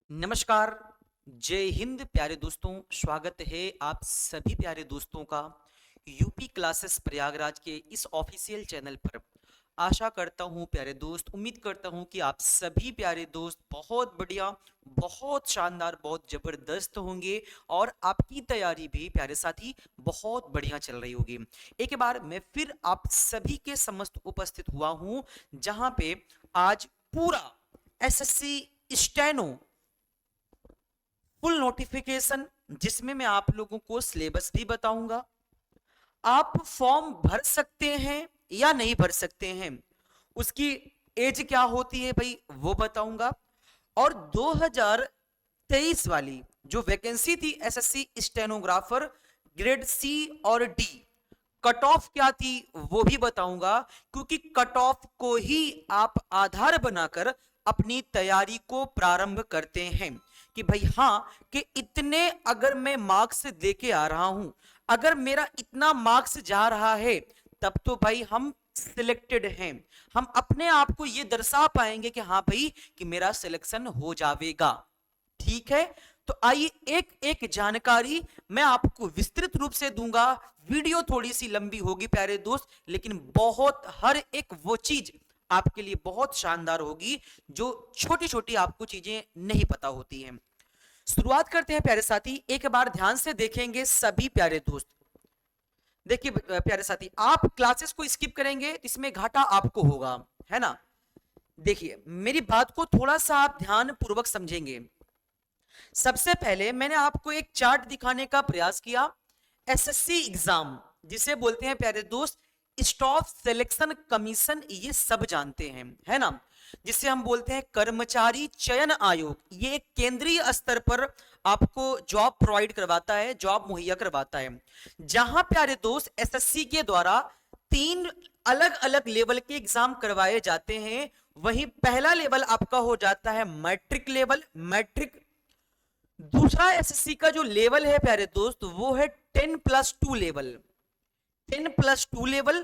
नमस्कार। जय हिंद प्यारे दोस्तों। स्वागत है आप सभी प्यारे दोस्तों का यूपी क्लासेस प्रयागराज के इस ऑफिशियल चैनल पर। आशा करता हूं प्यारे दोस्त, उम्मीद करता हूं कि आप सभी प्यारे दोस्त बहुत बढ़िया, बहुत शानदार, बहुत जबरदस्त होंगे और आपकी तैयारी भी प्यारे साथी बहुत बढ़िया चल रही होगी। एक बार मैं फिर आप सभी के समस्त उपस्थित हुआ हूं, जहां पे आज पूरा एसएससी स्टेनो फुल नोटिफिकेशन, जिसमें मैं आप लोगों को सिलेबस भी बताऊंगा, आप फॉर्म भर सकते हैं या नहीं भर सकते हैं, उसकी एज क्या होती है भाई वो बताऊंगा, और 2023 वाली जो वैकेंसी थी एसएससी स्टेनोग्राफर ग्रेड सी और डी, कट ऑफ क्या थी वो भी बताऊंगा, क्योंकि कट ऑफ को ही आप आधार बनाकर अपनी तैयारी को प्रारंभ करते हैं कि भाई हाँ, कि इतने अगर मैं मार्क्स देके आ रहा हूं, अगर मेरा इतना मार्क्स जा रहा है, तब तो भाई हम सिलेक्टेड हैं, हम अपने आप को ये दर्शा पाएंगे कि हाँ भाई कि मेरा सिलेक्शन हो जाएगा। ठीक है, तो आइए एक एक जानकारी मैं आपको विस्तृत रूप से दूंगा। वीडियो थोड़ी सी लंबी होगी प्यारे दोस्त, लेकिन बहुत हर एक वो चीज आपके लिए बहुत शानदार होगी जो छोटी छोटी आपको चीजें नहीं पता होती हैं। शुरुआत करते हैं प्यारे साथी, एक बार ध्यान से देखेंगे सभी प्यारे दोस्त। देखिए प्यारे साथी, आप क्लासेस को स्किप करेंगे इसमें घाटा आपको होगा, है ना। देखिए मेरी बात को थोड़ा सा आप ध्यान पूर्वक समझेंगे। सबसे पहले मैंने आपको एक चार्ट दिखाने का प्रयास किया। एसएससी एग्जाम जिसे बोलते हैं प्यारे दोस्त स्टाफ सिलेक्शन कमीशन, ये सब जानते हैं, है ना, जिसे हम बोलते हैं कर्मचारी चयन आयोग। ये एक केंद्रीय स्तर पर आपको जॉब प्रोवाइड करवाता है, जॉब मुहैया करवाता है, जहां प्यारे दोस्त एसएससी के द्वारा 3 अलग अलग लेवल के एग्जाम करवाए जाते हैं। वहीं पहला लेवल आपका हो जाता है मैट्रिक लेवल, मैट्रिक। दूसरा एसएससी का जो लेवल है प्यारे दोस्त वो है 10+2 लेवल, 10+2 लेवल।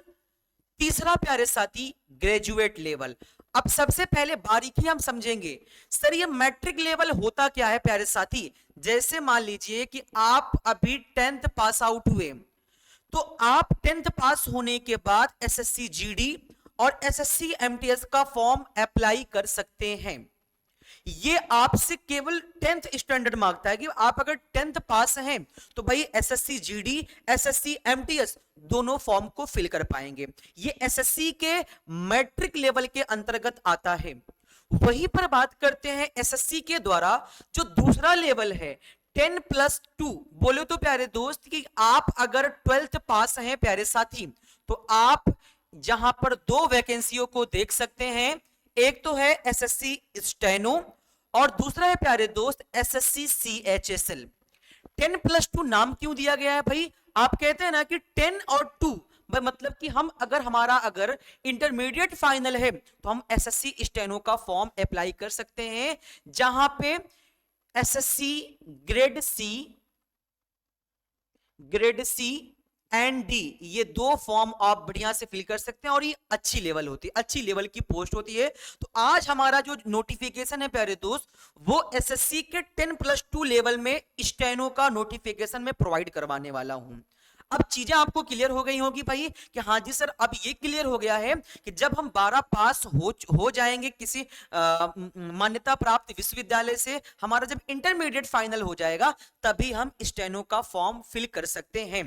तीसरा प्यारे साथी ग्रेजुएट लेवल। अब सबसे पहले बारीकी हम समझेंगे, सर ये मैट्रिक लेवल होता क्या है प्यारे साथी। जैसे मान लीजिए कि आप अभी 10th पास आउट हुए, तो आप 10th पास होने के बाद एसएससी जीडी और एसएससी एमटीएस का फॉर्म अप्लाई कर सकते हैं। ये आपसे केवल 10th स्टैंडर्ड मांगता है कि आप अगर 10th पास हैं तो भाई एसएससी जीडी, एसएससी एमटीएस दोनों फॉर्म को फिल कर पाएंगे। ये एसएससी के मैट्रिक लेवल के अंतर्गत आता है। वहीं पर बात करते हैं एसएससी के द्वारा जो दूसरा लेवल है 10+2, बोले तो प्यारे दोस्त कि आप अगर 12th पास हैं प्यारे साथी, तो आप जहां पर 2 वैकेंसियों को देख सकते हैं। एक तो है एसएससी स्टेनो और दूसरा है प्यारे दोस्त एसएससी सीएचएसएल। 10+2 नाम क्यों दिया गया है भाई, आप कहते हैं ना कि 10 और 2, मतलब कि हम अगर हमारा अगर इंटरमीडिएट फाइनल है तो हम एसएससी स्टेनो का फॉर्म अप्लाई कर सकते हैं, जहां पे SSC grade C and D, ये 2 फॉर्म आप बढ़िया से फिल कर सकते हैं और ये अच्छी लेवल होती है, अच्छी लेवल की पोस्ट होती है। तो आज हमारा जो नोटिफिकेशन है प्यारे दोस्त वो एसएससी के 10+2 लेवल में स्टेनो का नोटिफिकेशन में प्रोवाइड करवाने वाला हूं। अब चीजें आपको क्लियर हो गई होगी भाई कि हाँ जी सर, अब ये क्लियर हो गया है कि जब हम 12 पास हो जाएंगे किसी मान्यता प्राप्त विश्वविद्यालय से, हमारा जब इंटरमीडिएट फाइनल हो जाएगा तभी हम स्टेनो का फॉर्म फिल कर सकते हैं।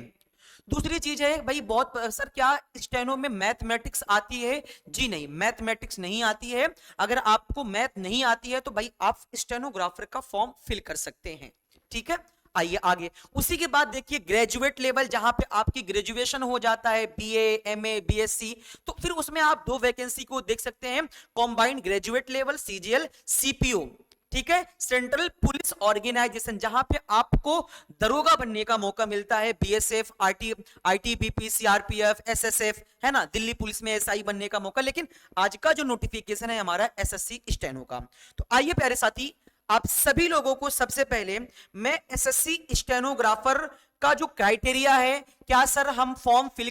दूसरी चीज है भाई, बहुत सर क्या स्टेनो में मैथमेटिक्स आती है? जी नहीं, मैथमेटिक्स नहीं आती है। अगर आपको मैथ नहीं आती है तो भाई आप स्टेनोग्राफर का फॉर्म फिल कर सकते हैं। ठीक है, आइए आगे। उसी के बाद देखिए ग्रेजुएट लेवल, जहां पे आपकी ग्रेजुएशन हो जाता है बीए, एमए, बीएससी, तो फिर उसमें आप 2 वैकेंसी को देख सकते हैं, combined graduate level CGL CPO. ठीक है, सेंट्रल पुलिस ऑर्गेनाइजेशन, जहां पे आपको दरोगा बनने का मौका मिलता है, बीएसएफ, आईटीबीपी, सीआरपीएफ, एसएसएफ, है ना, दिल्ली पुलिस में एसआई बनने का मौका। लेकिन आज का जो नोटिफिकेशन है हमारा एसएससी स्टेनो का। तो आइए प्यारे साथी, आप सभी लोगों को सबसे पहले मैं एसएससी स्टेनोग्राफर का जो क्राइटेरिया है, क्या सर हम फॉर्म फिल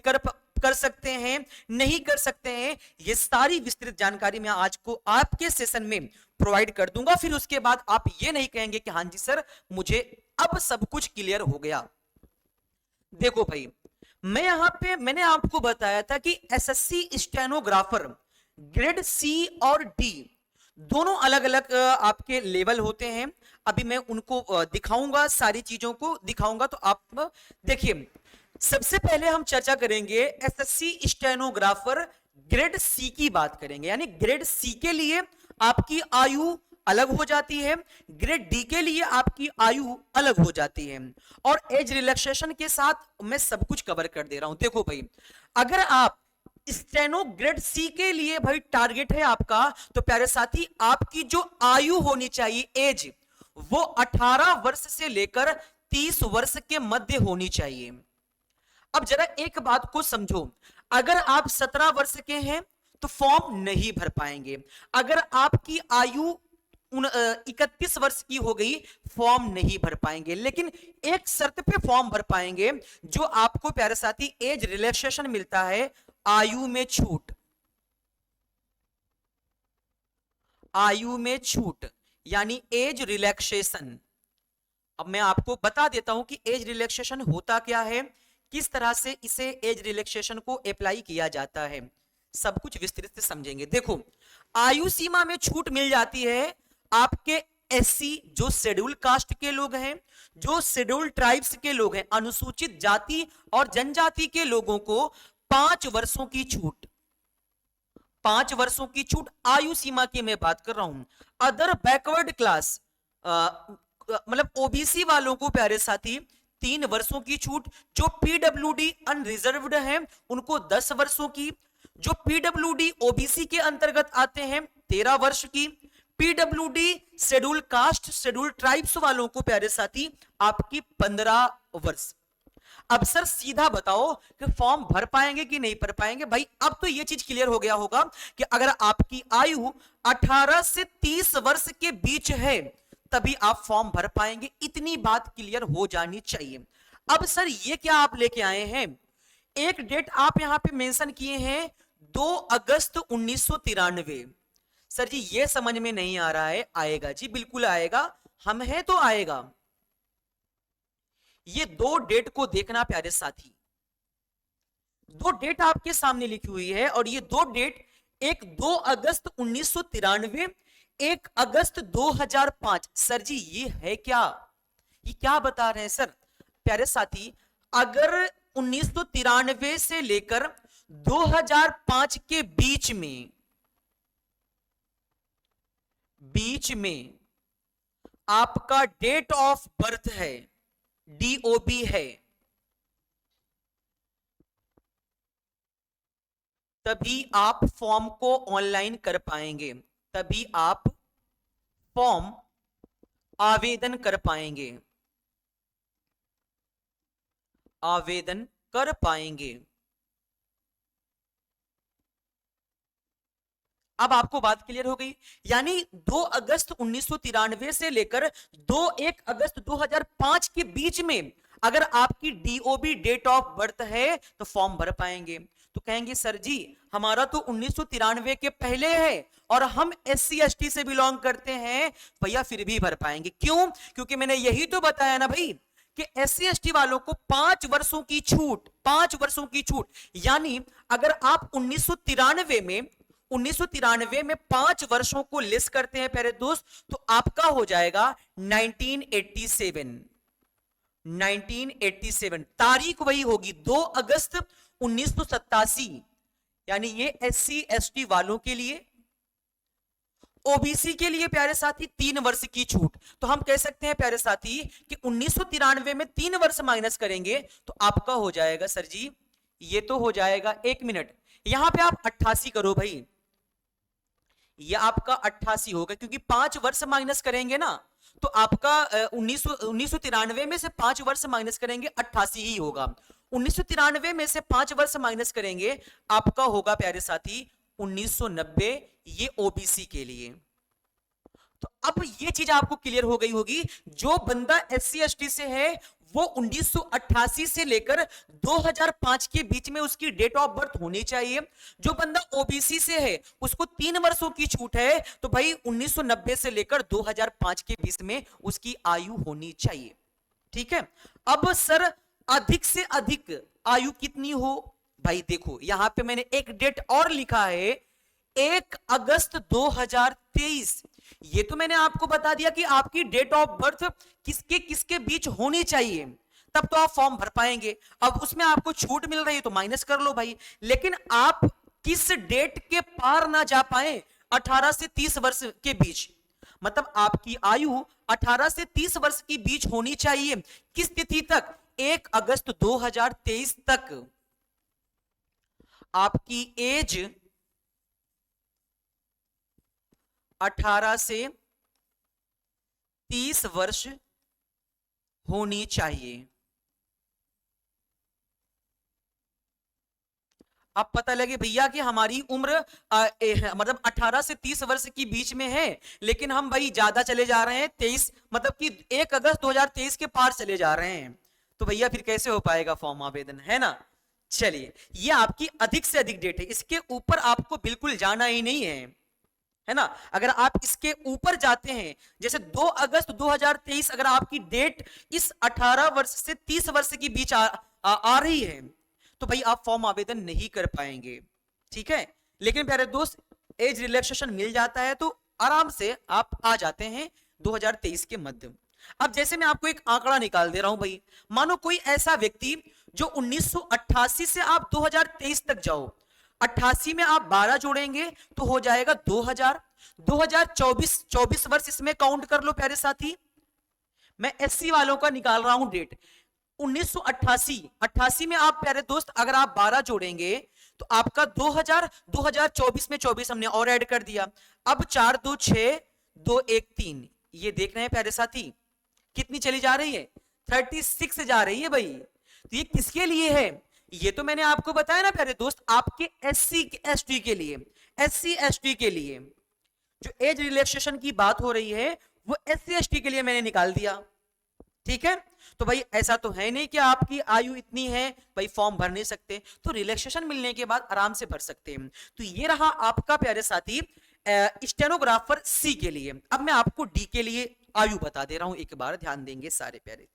कर सकते हैं, नहीं कर सकते हैं, ये सारी विस्तृत जानकारी मैं आज को आपके सेशन में प्रोवाइड कर दूंगा। फिर उसके बाद आप ये नहीं कहेंगे कि हां जी सर मुझे अब सब कुछ क्लियर हो गया। देखो भाई, मैं यहां पे मैंने आपको बताया था कि एसएससी स्टेनोग्राफर ग्रेड सी और डी दोनों अलग अलग आपके लेवल होते हैं। अभी मैं उनको दिखाऊंगा, सारी चीजों को दिखाऊंगा, तो आप देखिए। सबसे पहले हम चर्चा करेंगे एसएससी स्टेनोग्राफर ग्रेड सी की बात करेंगे। यानी ग्रेड सी के लिए आपकी आयु अलग हो जाती है, ग्रेड डी के लिए आपकी आयु अलग हो जाती है, और एज रिलैक्सेशन के साथ मैं सब कुछ कवर कर दे रहा हूं। देखो भाई, अगर आप स्टेनो ग्रेड सी के लिए भाई टारगेट है आपका, तो प्यारे साथी आपकी जो आयु होनी चाहिए एज, वो 18 वर्ष से लेकर 30 वर्ष के मध्य होनी चाहिए। अब जरा एक बात को समझो, अगर आप 17 वर्ष के हैं तो फॉर्म नहीं भर पाएंगे। अगर आपकी आयु 31 वर्ष की हो गई, फॉर्म नहीं भर पाएंगे। लेकिन एक शर्त पे फॉर्म भर पाएंगे, जो आपको प्यारे साथी एज रिलैक्सेशन मिलता है, आयु में छूट। आयु में छूट यानी एज रिलैक्सेशन। अब मैं आपको बता देता हूं कि एज रिलैक्सेशन होता क्या है, किस तरह से इसे एज रिलैक्सेशन को अप्लाई किया जाता है, सब कुछ विस्तृत से समझेंगे। देखो, आयु सीमा में छूट मिल जाती है आपके एससी, जो शेड्यूल कास्ट के लोग हैं, जो शेड्यूल ट्राइब्स के लोग हैं, अनुसूचित जाति और जनजाति के लोगों को 5 वर्षों की छूट, 5 वर्षों की छूट आयु सीमा की मैं बात कर रहा हूं। अदर बैकवर्ड क्लास मतलब ओबीसी वालों को प्यारे साथी 3 वर्षों की छूट। जो पीडब्ल्यूडी अनरिजर्व्ड हैं उनको 10 वर्षों की। जो पीडब्ल्यूडी ओबीसी के अंतर्गत आते हैं 13 वर्ष की। PWD schedule caste schedule tribes वालों को प्यारे साथी आपकी 15 वर्ष। अब सर सीधा बताओ कि फॉर्म भर पाएंगे कि नहीं भर पाएंगे। भाई अब तो ये चीज क्लियर हो गया होगा कि अगर आपकी आयु 18 से 30 वर्ष के बीच है तभी आप फॉर्म भर पाएंगे, इतनी बात क्लियर हो जानी चाहिए। अब सर ये क्या आप लेके आए हैं, एक डेट आप यहां पे मेंशन किए हैं 2 अगस्त 1993। सर जी ये समझ में नहीं आ रहा है। आएगा जी, बिल्कुल आएगा, हम हैं तो आएगा। ये 2 डेट को देखना प्यारे साथी, 2 डेट आपके सामने लिखी हुई है, और ये 2 डेट, एक 2 अगस्त 1993, 1 अगस्त 2005। सर जी ये है क्या, ये क्या बता रहे हैं सर? प्यारे साथी, अगर 1993 से लेकर 2005 के बीच में आपका डेट ऑफ बर्थ है, डीओबी है, तभी आप फॉर्म को ऑनलाइन कर पाएंगे, तभी आप फॉर्म आवेदन कर पाएंगे, आवेदन कर पाएंगे। अब आपको बात क्लियर हो गई। यानी 2 अगस्त 1993 से लेकर 1 अगस्त 2005 के बीच में अगर आपकी डीओबी डेट ऑफ बर्थ है तो फॉर्म भर पाएंगे। तो कहेंगे सर जी हमारा तो 1993 के पहले है और हम एससी एसटी से बिलोंग करते हैं, भैया फिर भी भर पाएंगे। क्यों? क्योंकि मैंने यही तो बताया ना भाई कि एससी एसटी वालों को 5 वर्षों की छूट, 5 वर्षों की छूट। यानी अगर आप 1993 में 5 वर्षों को लेस करते हैं प्यारे दोस्त, तो आपका हो जाएगा 1987। तारीख वही होगी 2 अगस्त 1987। यानी ये एससी एसटी वालों के लिए, ओबीसी के लिए प्यारे साथी 3 वर्ष की छूट। तो हम कह सकते हैं प्यारे साथी कि 1993 में 3 वर्ष माइनस करेंगे तो आपका हो जाएगा सर जी, ये तो हो जाएगा, 1 मिनट, यहां पे आप 88 करो भाई, ये आपका 88 होगा, क्योंकि 5 वर्ष माइनस करेंगे ना तो आपका 1993 में से 5 वर्ष माइनस करेंगे 88 ही होगा। 1993 में से 5 वर्ष माइनस करेंगे आपका होगा प्यारे साथी 1990, ये ओबीसी के लिए। तो अब ये चीज आपको क्लियर हो गई होगी, जो बंदा एससी एसटी से है वो 1988 से लेकर 2005 के बीच में उसकी डेट ऑफ बर्थ होनी चाहिए। जो बंदा ओबीसी से है उसको 3 वर्षों की छूट है, तो भाई 1990 से लेकर 2005 के बीच में उसकी आयु होनी चाहिए। ठीक है। अब सर अधिक से अधिक आयु कितनी हो? भाई देखो यहां पे मैंने एक डेट और लिखा है, 1 अगस्त 2023। ये तो मैंने आपको बता दिया कि आपकी डेट ऑफ बर्थ किसके किसके बीच होनी चाहिए, तब तो आप फॉर्म भर पाएंगे। अब उसमें आपको छूट मिल रही है तो माइनस कर लो भाई। लेकिन आप किस डेट के पार ना जा पाए? 18 से 30 वर्ष के बीच, मतलब आपकी आयु 18 से 30 वर्ष के बीच होनी चाहिए। किस तिथि तक? 1 अगस्त 2023 तक आपकी एज 18 से 30 वर्ष होनी चाहिए। अब पता लगे भैया कि हमारी उम्र मतलब 18 से 30 वर्ष के बीच में है, लेकिन हम भाई ज्यादा चले जा रहे हैं, 23 मतलब कि 1 अगस्त 2023 के पार चले जा रहे हैं, तो भैया फिर कैसे हो पाएगा फॉर्म आवेदन, है ना। चलिए ये आपकी अधिक से अधिक डेट है, इसके ऊपर आपको बिल्कुल जाना ही नहीं है ना। अगर आप इसके ऊपर जाते हैं, जैसे 2 अगस्त 2023 अगर आपकी डेट इस 18 वर्ष से 30 वर्ष के बीच आ रही है, तो भाई आप फॉर्म आवेदन नहीं कर पाएंगे। ठीक है। लेकिन प्यारे दोस्त एज रिलैक्सेशन मिल जाता है तो आराम से आप आ जाते हैं 2023 के मध्य। अब जैसे मैं आपको एक आंकड़ा निकाल दे रहा हूं भाई, मानो कोई ऐसा व्यक्ति जो 1988 से आप 2023 तक जाओ, 88 में आप 12 जोड़ेंगे तो हो जाएगा 2000, 2024 वर्ष इसमें काउंट कर लो प्यारे साथी। मैं एससी वालों का निकाल रहा हूं डेट, 1988 में आप प्यारे दोस्त अगर आप 12 जोड़ेंगे तो आपका 2000, 2024 में 24 हमने और ऐड कर दिया। अब 4 2 6 2 1 3, ये देख रहे हैं प्यारे साथी कितनी चली जा रही है? 36 जा रही है भाई। तो ये किसके लिए है? ये तो मैंने आपको बताया ना प्यारे दोस्त, आपके एससी एसटी के लिए, एससी एसटी के लिए जो एज रिलैक्सेशन की बात हो रही है वो एससी एसटी के लिए मैंने निकाल दिया। ठीक है। तो भाई ऐसा तो है नहीं कि आपकी आयु इतनी है भाई फॉर्म भर नहीं सकते, तो रिलैक्सेशन मिलने के बाद आराम से भर सकते हैं। तो ये रहा आपका प्यारे साथी स्टेनोग्राफर सी के लिए। अब मैं आपको डी के लिए आयु बता दे रहा हूं, एक बार ध्यान देंगे सारे प्यारे।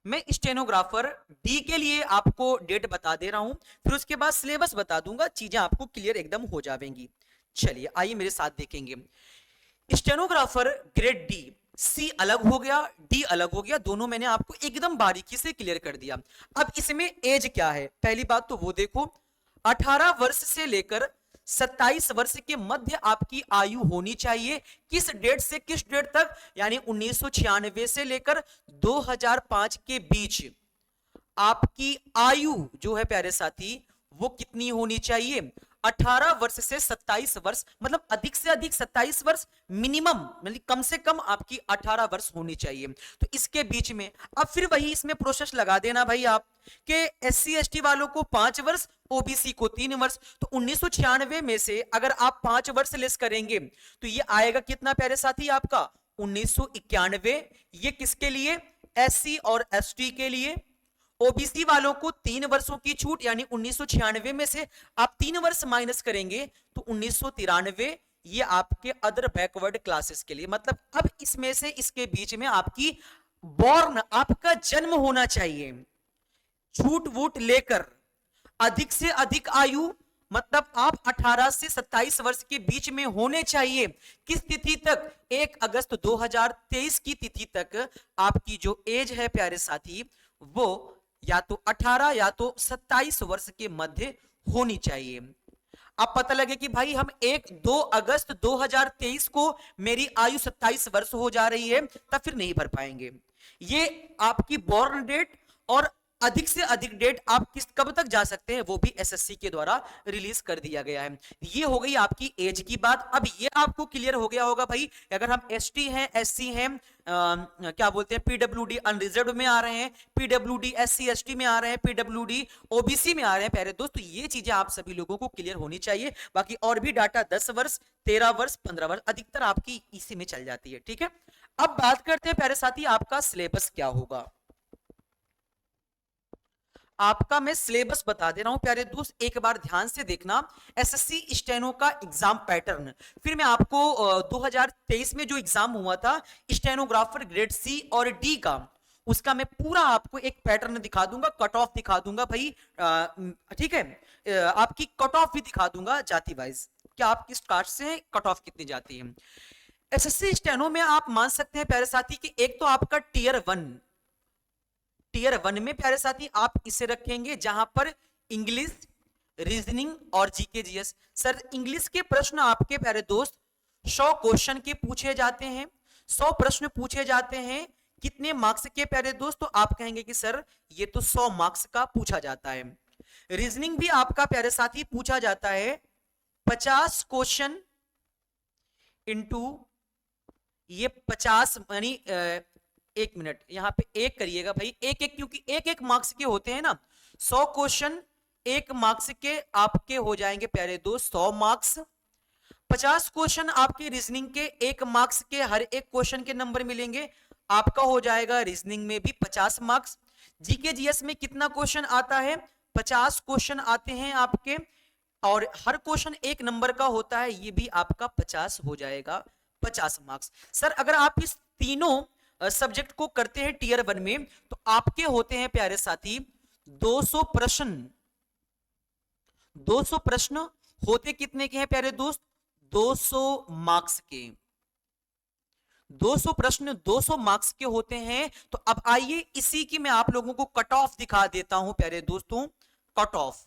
मैं स्टेनोग्राफर डी के लिए आपको डेट बता दे रहा हूं, फिर उसके बाद सिलेबस बता दूंगा, चीजें आपको क्लियर एकदम हो जाएंगी। चलिए आइए मेरे साथ देखेंगे। स्टेनोग्राफर ग्रेड डी, सी अलग हो गया, डी अलग हो गया, दोनों मैंने आपको एकदम बारीकी से क्लियर कर दिया। अब इसमें एज क्या है? पहली बात तो वो देखो, 18 वर्ष से लेकर 27 वर्ष के मध्य आपकी आयु होनी चाहिए। किस डेट से किस डेट तक? यानी 1996 से लेकर 2005 के बीच आपकी आयु जो है प्यारे साथी वो कितनी होनी चाहिए? 18 वर्ष से 27 वर्ष, मतलब अधिक से अधिक 27 वर्ष, मिनिमम मतलब कम से कम आपकी 18 वर्ष होनी चाहिए। तो इसके बीच में अब फिर वही इसमें प्रोसेस लगा देना भाई आप कि एससी एसटी वालों को 5 वर्ष, ओबीसी को 3 वर्ष। तो 1996 में से अगर आप 5 वर्ष लेस करेंगे तो ये आएगा कितना प्यारे साथी? आपका 1991। ये किसके लिए? एससी और एसटी के लिए। ओबीसी वालों को 3 वर्षों की छूट, यानी 1996 में से आप 3 वर्ष माइनस करेंगे तो 1993। ये आपके अदर बैकवर्ड क्लासेस के लिए, मतलब अब इसमें से इसके बीच में आपकी बॉर्न, आपका जन्म होना चाहिए। छूट वूट लेकर अधिक से अधिक आयु, मतलब आप 18 से 27 वर्ष के बीच में होने चाहिए। किस तिथि तक? 1 अगस्त 2023 की तिथि तक आपकी जो एज है प्यारे साथी वो या तो 18 या तो 27 वर्ष के मध्य होनी चाहिए। अब पता लगे कि भाई हम 2 अगस्त 2023 को मेरी आयु 27 वर्ष हो जा रही है, तब फिर नहीं भर पाएंगे। ये आपकी बॉर्न डेट और अधिक से अधिक डेट आप किस कब तक जा सकते हैं वो भी एसएससी के द्वारा रिलीज कर दिया गया है। ये हो गई आपकी एज की बात। अब ये आपको क्लियर हो गया होगा भाई, अगर हम एसटी हैं, एससी हैं, क्या बोलते हैं, पीडब्ल्यूडी अनरिजर्व में आ रहे हैं, पीडब्ल्यूडी एससी एसटी में आ रहे हैं, पीडब्ल्यूडी ओबीसी में आ रहे हैं प्यारे दोस्त, तो ये चीजें आप सभी लोगों को क्लियर होनी चाहिए। बाकी और भी डाटा 10 वर्ष, 13 वर्ष, 15 वर्ष अधिकतर आपकी इसी में चल जाती है। ठीक है। अब बात करते हैं प्यारे साथी आपका सिलेबस क्या होगा। आपका मैं सिलेबस बता दे रहा हूं प्यारे दोस्त, एक बार ध्यान से देखना। एसएससी स्टेनो का एग्जाम पैटर्न, फिर मैं आपको 2023 में जो एग्जाम हुआ था स्टेनोग्राफर ग्रेड सी और डी का, उसका मैं पूरा आपको एक पैटर्न दिखा दूंगा, कट ऑफ दिखा दूंगा भाई। ठीक है, आपकी कट ऑफ भी दिखा दूंगा जाति वाइज, क्या आप किस कास्ट से हैं, कट ऑफ कितनी जाती है। एसएससी स्टेनो में आप मान सकते हैं प्यारे साथी कि एक तो आपका टीयर वन में प्यारे साथी आप इसे रखेंगे जहां पर इंग्लिश, रीजनिंग और जीके जीएस। सर इंग्लिश के प्रश्न आपके प्यारे दोस्त 100 क्वेश्चन के पूछे जाते हैं, 100 प्रश्न पूछे जाते हैं। कितने मार्क्स के प्यारे दोस्त, तो आप कहेंगे कि सर ये तो 100 मार्क्स का पूछा जाता है। रीजनिंग भी आपका प्यारे साथी पूछा जाता है 50 क्वेश्चन इंटू ये 50 यानी एक मिनट यहां पे एक करिएगा भाई, एक एक, क्योंकि एक एक मार्क्स के होते हैं ना। 100 क्वेश्चन एक मार्क्स के आपके हो जाएंगे प्यारे दोस्त 100 मार्क्स। 50 क्वेश्चन आपके रीजनिंग के एक मार्क्स के, हर एक क्वेश्चन के नंबर मिलेंगे, आपका हो जाएगा रीजनिंग में भी 50 मार्क्स। जीके जीएस में कितना क्वेश्चन आता है, 50 क्वेश्चन आते हैं आपके, और हर क्वेश्चन एक नंबर का होता है, ये भी आपका 50 हो जाएगा, 50 मार्क्स। सर अगर आप इस तीनों सब्जेक्ट को करते हैं टीयर वन में, तो आपके होते हैं प्यारे साथी 200 प्रश्न। 200 प्रश्न होते कितने के हैं प्यारे दोस्त, 200 मार्क्स के। 200 प्रश्न 200 मार्क्स के होते हैं। तो अब आइए इसी की मैं आप लोगों को कट ऑफ दिखा देता हूं प्यारे दोस्तों। कट ऑफ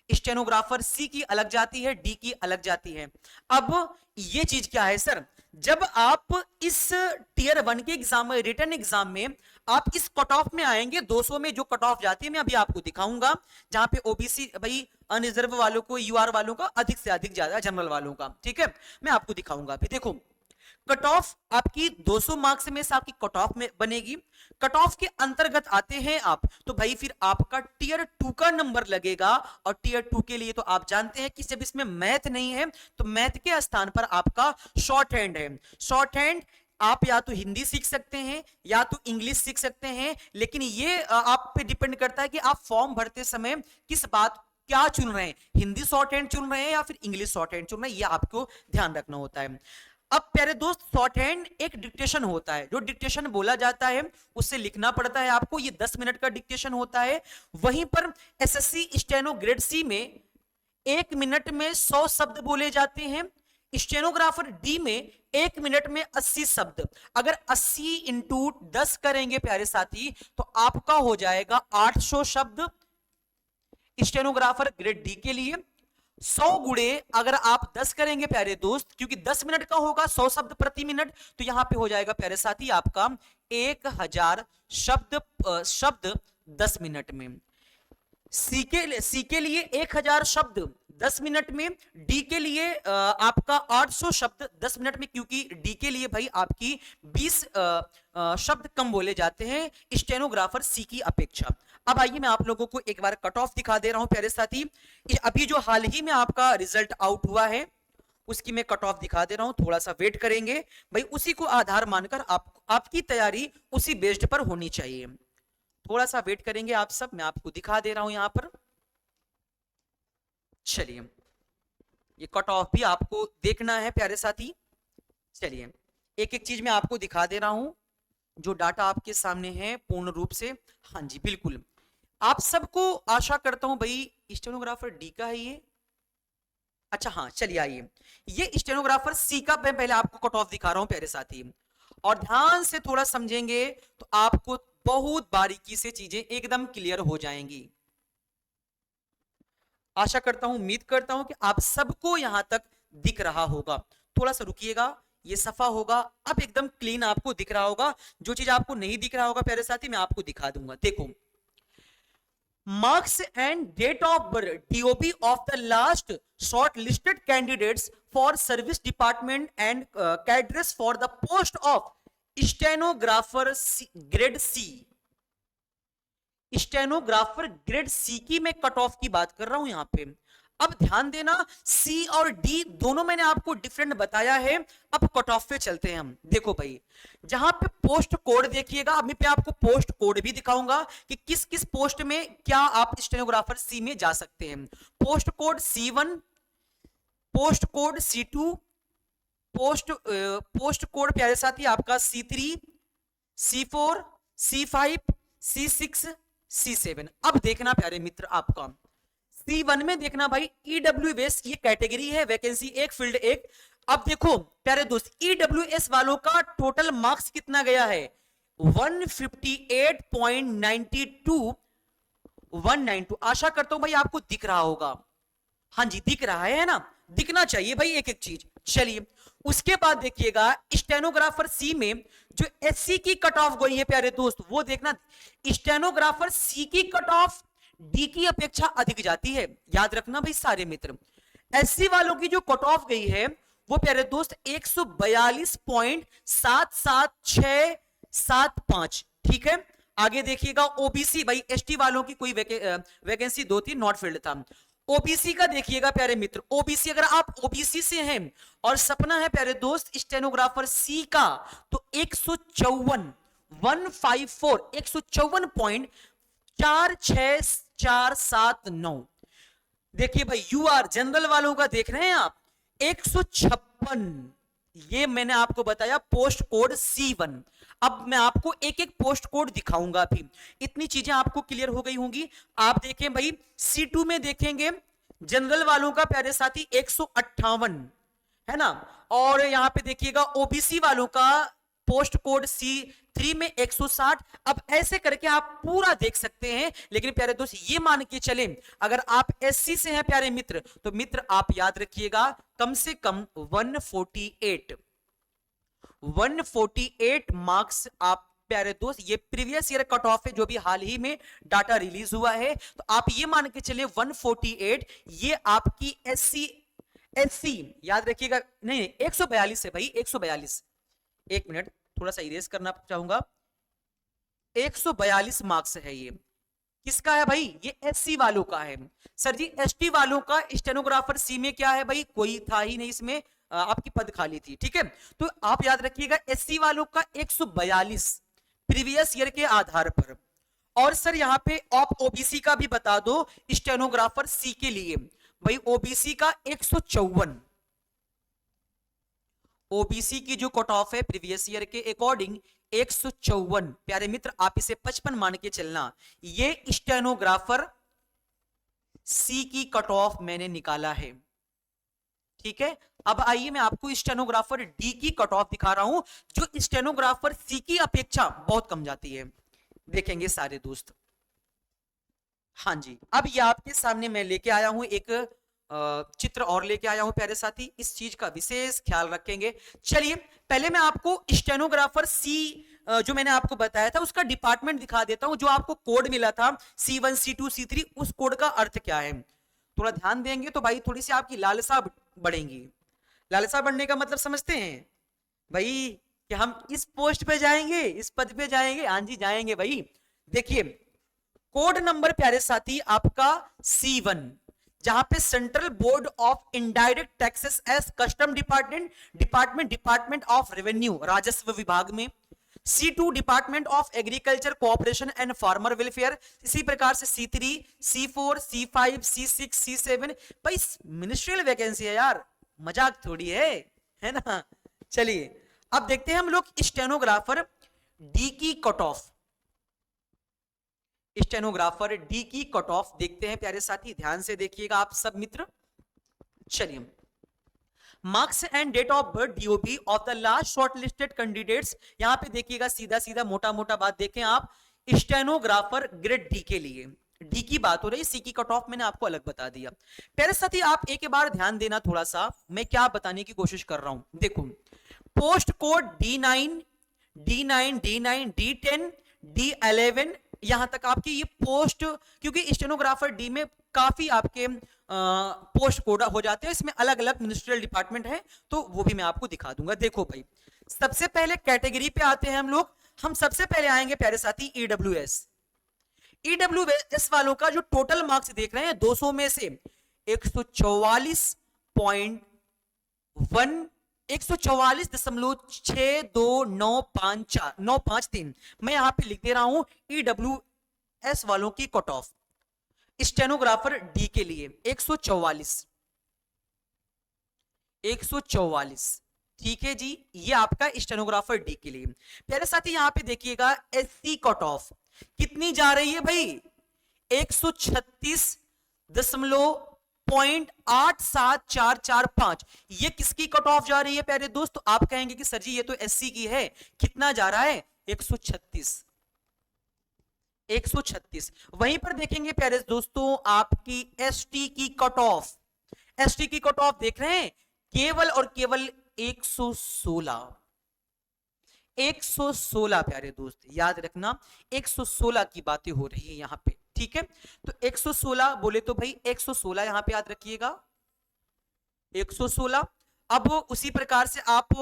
स्टेनोग्राफर सी की अलग जाती है, डी की अलग जाती है। अब ये चीज क्या है सर, जब आप इस टीयर वन के एग्जाम में, रिटन एग्जाम में आप इस कट ऑफ में आएंगे, 200 में जो कट ऑफ जाती है मैं अभी आपको दिखाऊंगा, जहां पे ओबीसी भाई अनरिजर्व वालों को, यूआर वालों का अधिक से अधिक ज्यादा, जनरल वालों का, ठीक है, मैं आपको दिखाऊंगा अभी। देखो कट ऑफ आपकी 200 मार्क्स में से आपकी कट ऑफ में बनेगी। कट ऑफ के अंतर्गत आते हैं आप, तो भाई फिर आपका टीयर 2 का नंबर लगेगा, और टीयर 2 के लिए तो आप जानते हैं कि जब इसमें मैथ नहीं है तो मैथ के स्थान पर आपका शॉर्ट हैंड है। शॉर्ट हैंड आप या तो हिंदी सीख सकते हैं या तो इंग्लिश सीख सकते हैं, लेकिन ये आप पे डिपेंड करता है कि आप फॉर्म भरते समय किस बात क्या चुन रहे हैं, हिंदी शॉर्ट हैंड चुन रहे हैं या फिर इंग्लिश शॉर्ट हैंड चुन रहे हैं, ये आपको ध्यान रखना होता है। अब प्यारे दोस्त शॉर्ट हैंड एक डिक्टेशन होता है, जो डिक्टेशन बोला जाता है उससे लिखना पड़ता है आपको, ये 10 मिनट का डिक्टेशन होता है। वहीं पर एसएससी स्टेनो ग्रेड सी में 1 मिनट में 100 शब्द बोले जाते हैं। स्टेनोग्राफर डी में 1 मिनट में 80 शब्द। अगर 80 इंटू 10 करेंगे प्यारे साथी तो आपका हो जाएगा 800 शब्द स्टेनोग्राफर ग्रेड डी के लिए। 100 गुणे अगर आप 10 करेंगे प्यारे दोस्त, क्योंकि 10 मिनट का होगा 100 शब्द प्रति मिनट, तो यहां पे हो जाएगा प्यारे साथी आपका 1000 शब्द 10 मिनट में। सी के लिए 1000 शब्द 10 मिनट में, डी के लिए आपका 800 शब्द 10 मिनट में, क्योंकि डी के लिए भाई आपकी 20 शब्द कम बोले जाते हैं स्टेनोग्राफर सी की अपेक्षा। अब आइए मैं आप लोगों को एक बार कट ऑफ दिखा दे रहा हूं प्यारे साथी। अभी जो हाल ही में आपका रिजल्ट आउट हुआ है उसकी मैं कट ऑफ दिखा दे रहा हूं, थोड़ा सा वेट करेंगे भाई, उसी को आधार मानकर आपकी तैयारी उसी बेस्ड पर होनी चाहिए। थोड़ा सा वेट करेंगे आप सब, मैं आपको दिखा दे रहा हूं यहां पर। चलिए ये कट ऑफ भी आपको देखना है प्यारे साथी। चलिए एक एक चीज मैं आपको दिखा दे रहा हूं, जो डाटा आपके सामने है पूर्ण रूप से। हाँ जी बिल्कुल, आप सबको आशा करता हूं भाई स्टेनोग्राफर डी का है ये। अच्छा हाँ चलिए आइए, ये स्टेनोग्राफर सी का मैं पहले आपको कट ऑफ दिखा रहा हूं प्यारे साथी, और ध्यान से थोड़ा समझेंगे तो आपको बहुत बारीकी से चीजें एकदम क्लियर हो जाएंगी। आशा करता हूं, उम्मीद करता हूं कि आप सबको यहां तक दिख रहा होगा। थोड़ा सा रुकिएगा, ये सफा होगा, अब एकदम क्लीन आपको दिख रहा होगा। जो चीज आपको नहीं दिख रहा होगा प्यारे साथी मैं आपको दिखा दूंगा। देखो marks and date of birth DOB of the last shortlisted candidates for service department and cadres for the post of stenographer grade C। Stenographer grade C की मैं कट ऑफ की बात कर रहा हूं यहां पे। अब ध्यान देना, सी और डी दोनों मैंने आपको डिफरेंट बताया है। अब कट ऑफ पे चलते हैं हम। देखो भाई, जहां पे पोस्ट कोड देखिएगा, अभी पे आपको पोस्ट कोड भी दिखाऊंगा कि किस किस पोस्ट में क्या आप स्टेनोग्राफर सी में जा सकते हैं। Post code C1, post code C2, post code प्यारे साथी आपका C3, C4, C5, C6, C7। अब देखना प्यारे मित्र, आपका C1 में देखना भाई, EWS ये कैटेगरी है, वैकेंसी एक, फील्ड एक। अब देखो प्यारे दोस्त, EWS वालों का टोटल मार्क्स कितना गया है, 158.92, 192। आशा करता हूं भाई आपको दिख रहा होगा। हाँ जी दिख रहा है ना, दिखना चाहिए भाई एक एक चीज। चलिए उसके बाद देखिएगा, स्टेनोग्राफर सी में जो एससी की कट ऑफ गई है प्यारे दोस्त, वो देखना। स्टेनोग्राफर सी की कट ऑफ डी की अपेक्षा अधिक जाती है, याद रखना भाई सारे मित्र। एससी वालों की जो कट ऑफ गई है वो प्यारे दोस्त 142.77675, ठीक है। आगे देखिएगा ओबीसी, भाई एसटी वालों की कोई वैकेंसी दो थी, नॉट फिल्ड था। ओबीसी का देखिएगा प्यारे मित्र, ओबीसी अगर आप ओबीसी से हैं और सपना है प्यारे दोस्त स्टेनोग्राफर सी का, तो 154.46479। देखिए भाई यूआर जनरल वालों का देख रहे हैं आप, 156। ये मैंने आपको बताया पोस्ट कोड C1। अब मैं आपको एक एक पोस्ट कोड दिखाऊंगा भी, इतनी चीजें आपको क्लियर हो गई होंगी। आप देखें भाई, C2 में देखेंगे जनरल वालों का प्यारे साथी 158 है ना, और यहां पे देखिएगा ओबीसी वालों का पोस्ट कोड C3 में 160। अब ऐसे करके आप पूरा देख सकते हैं। लेकिन प्यारे दोस्त ये मान के चले, अगर आप एससी से हैं प्यारे मित्र, तो मित्र आप याद रखिएगा कम से कम 148 मार्क्स आप प्यारे दोस्त, ये प्रीवियस ईयर कट ऑफ है जो भी हाल ही में डाटा रिलीज हुआ है, तो आप ये मान के चलिए 148 ये आपकी एससी याद रखिएगा, नहीं 142 है भाई, 142। एक मिनट थोड़ा सा इरेज करना चाहूंगा, 142 मार्क्स है ये। किसका है भाई, ये एससी वालों का है। सर जी एसटी वालों का स्टेनोग्राफर सी में क्या है भाई, कोई था ही नहीं इसमें, आपकी पद खाली थी, ठीक है। तो आप याद रखिएगा एससी वालों का 142 प्रीवियस ईयर के आधार पर। और सर यहां पे आप ओबीसी का भी बता दो स्टेनोग्राफर सी के लिए, भाई ओबीसी का 154। ओबीसी की जो कट ऑफ है प्रीवियस ईयर के अकॉर्डिंग 154। प्यारे मित्र आप इसे 55 मान के चलना, ये स्टेनोग्राफर सी की कट ऑफ मैंने निकाला है, ठीक है। अब आइए मैं आपको स्टेनोग्राफर डी की कट ऑफ दिखा रहा हूं, जो स्टेनोग्राफर सी की अपेक्षा बहुत कम जाती है। देखेंगे सारे दोस्त, हाँ जी। अब ये आपके सामने मैं लेके आया हूं एक चित्र और लेके आया हूं प्यारे साथी, इस चीज का विशेष ख्याल रखेंगे। चलिए पहले मैं आपको स्टेनोग्राफर सी जो मैंने आपको बताया था उसका डिपार्टमेंट दिखा देता हूं, जो आपको कोड मिला था C1 C2 C3, उस कोड का अर्थ क्या है। थोड़ा ध्यान देंगे तो भाई थोड़ी सी आपकी लालसा बढ़ेंगी। लालसा बढ़ने का मतलब समझते हैं भाई, कि हम इस पोस्ट पे जाएंगे, इस पद पे जाएंगे, हाँ जी जाएंगे भाई। देखिए कोड नंबर प्यारे साथी आपका C1, जहां पे central board of indirect taxes S custom department of revenue राजस्व विभाग में। C2 department of agriculture cooperation and farmer welfare. इसी प्रकार से C3, C4, C5, C6, C7। भाई मिनिस्ट्रियल वैकेंसी है यार, मजाक थोड़ी है ना। चलिए अब देखते हैं हम लोग स्टेनोग्राफर डी की कट ऑफ, स्टेनोग्राफर डी की कट ऑफ देखते हैं प्यारे साथी, ध्यान से देखिएगा आप सब मित्र। चलिए marks and date of birth DOB of the last shortlisted candidates. यहां पे देखिएगा सीधा सीधा मोटा मोटा बात देखें आप, स्टेनोग्राफर ग्रेड डी के लिए डी की बात हो रही, सी की कट ऑफ मैंने आपको अलग बता दिया। प्यारे साथी आप एक बार ध्यान देना थोड़ा सा, मैं क्या बताने की कोशिश कर रहा हूं। देखो post code D9, D9, D9, D10, D11, यहां तक आपकी ये पोस्ट, क्योंकि स्टेनोग्राफर डी में काफी आपके पोस्ट कोड हो जाते हैं, इसमें अलग अलग मिनिस्ट्रियल डिपार्टमेंट है, तो वो भी मैं आपको दिखा दूंगा। देखो भाई सबसे पहले कैटेगरी पे आते हैं हम लोग, हम सबसे पहले आएंगे प्यारे साथी ईडब्ल्यूएस। ईडब्ल्यूएस वालों का जो टोटल मार्क्स देख रहे हैं 200 में से 144.1 144.62953 मैं यहां पे लिख दे रहा हूं ईडब्ल्यूएस वालों की कट ऑफ स्टेनोग्राफर डी के लिए 144। ठीक है जी, ये आपका स्टेनोग्राफर डी के लिए। प्यारे साथी यहां पे देखिएगा एससी कट ऑफ कितनी जा रही है भाई, 136.87445। ये किसकी कट ऑफ जा रही है प्यारे दोस्त? तो आप कहेंगे कि सर जी ये तो एससी की है, कितना जा रहा है? 136। वहीं पर देखेंगे प्यारे दोस्तों आपकी एसटी की कट ऑफ, एसटी की कट ऑफ देख रहे हैं केवल और केवल 116 प्यारे दोस्त, याद रखना 116 की बातें हो रही है यहां पे। ठीक है, तो 116 बोले तो भाई 116 यहां पे याद रखिएगा 116। अब उसी प्रकार से आप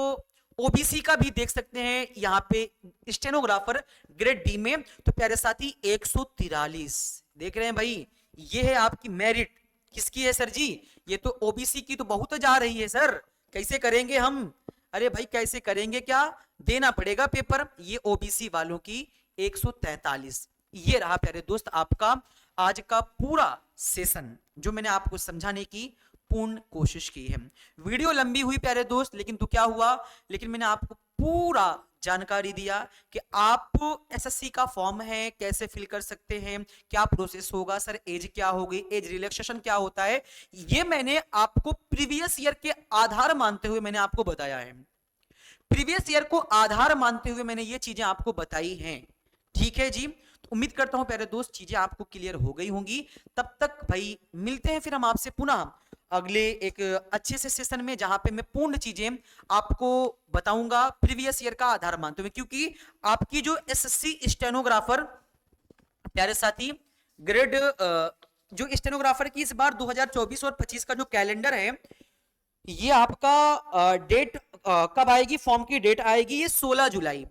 ओबीसी का भी देख सकते हैं यहां पे स्टेनोग्राफर ग्रेड डी में, तो प्यारे साथी 143 देख रहे हैं भाई, ये है आपकी मेरिट। किसकी है सर जी? ये तो ओबीसी की तो बहुत जा रही है सर, कैसे करेंगे हम? अरे भाई कैसे करेंगे, क्या देना पड़ेगा पेपर। ये ओबीसी वालों की 143। ये रहा प्यारे दोस्त आपका आज का पूरा सेशन जो मैंने आपको समझाने की पूर्ण कोशिश की है। वीडियो लंबी हुई प्यारे दोस्त, लेकिन तो क्या हुआ, लेकिन मैंने आपको पूरा जानकारी दिया कि आप एसएससी का फॉर्म है कैसे फिल कर सकते हैं, क्या प्रोसेस होगा, सर एज क्या होगी, एज रिलैक्सेशन क्या होता है, ये मैंने आपको प्रीवियस ईयर के आधार मानते हुए मैंने आपको बताया है। प्रीवियस ईयर को आधार मानते हुए मैंने ये चीजें आपको बताई हैं। ठीक है जी, तो उम्मीद करता हूं प्यारे दोस्त चीजें आपको क्लियर हो गई होंगी। तब तक भाई मिलते हैं फिर हम आपसे पुनः अगले एक अच्छे से सेशन में, जहां पे मैं पूर्ण चीजें आपको बताऊंगा प्रीवियस ईयर का आधार मानते हुए, क्योंकि आपकी जो एसएससी स्टेनोग्राफर प्यारे साथी ग्रेड जो स्टेनोग्राफर की इस बार 2024 और 25 का जो कैलेंडर है, ये आपका डेट कब आएगी, फॉर्म की डेट आएगी ये 16 जुलाई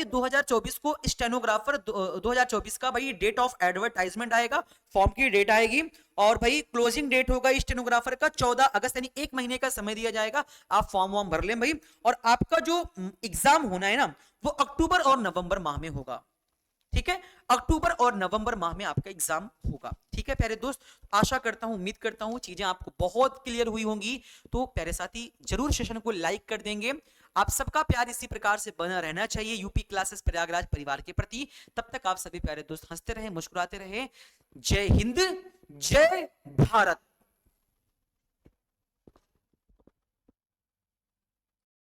2024 को स्टेनोग्राफर 2024 का भाई डेट ऑफ एडवर्टाइजमेंट आएगा, फॉर्म की डेट आएगी, और भाई क्लोजिंग डेट होगा स्टेनोग्राफर का 14 अगस्त, यानी एक महीने का समय दिया जाएगा, आप फॉर्म वॉर्म भर लें भाई। और आपका जो एग्जाम होना है ना, वो अक्टूबर और नवंबर माह में होगा। ठीक है, अक्टूबर और नवंबर माह में आपका एग्जाम होगा। ठीक है प्यारे दोस्त, आशा करता हूं, उम्मीद करता हूं चीजें आपको बहुत क्लियर हुई होंगी। तो प्यारे साथी जरूर सेशन को लाइक कर देंगे। आप सबका प्यार इसी प्रकार से बना रहना चाहिए यूपी क्लासेस प्रयागराज परिवार के प्रति। तब तक आप सभी प्यारे दोस्त हंसते रहे, मुस्कुराते रहे। जय हिंद, जय भारत।